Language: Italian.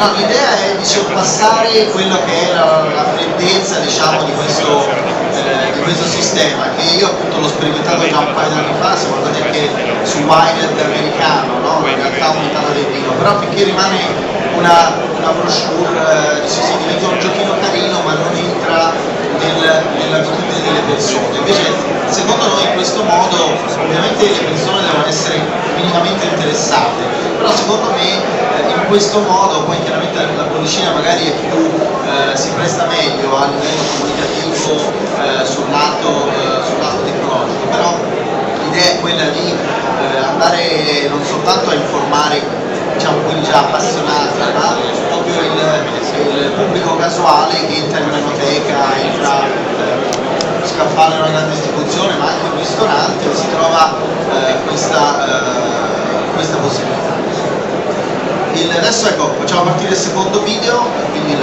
No, l'idea è di sorpassare quello che è la freddezza, diciamo, di questo sistema, che io appunto l'ho sperimentato già un paio di anni fa, se guardate anche su Wired americano, no? In realtà aumentata del vino, però finché rimane una brochure, si diventa un giochino carino ma non entra nell'abitudine delle persone. Invece secondo noi in questo modo ovviamente le persone devono essere minimamente interessate, però secondo me in questo modo poi chiaramente la bollicina magari è più, si presta meglio a livello comunicativo sul lato tecnologico, però l'idea è quella di andare non soltanto a informare, diciamo, quelli già appassionati, ma proprio il pubblico casuale che entra in un'enoteca, entra scaffale in una grande istituzione, ma anche in un ristorante, si trova questa possibilità. Adesso ecco, facciamo partire il secondo video, quindi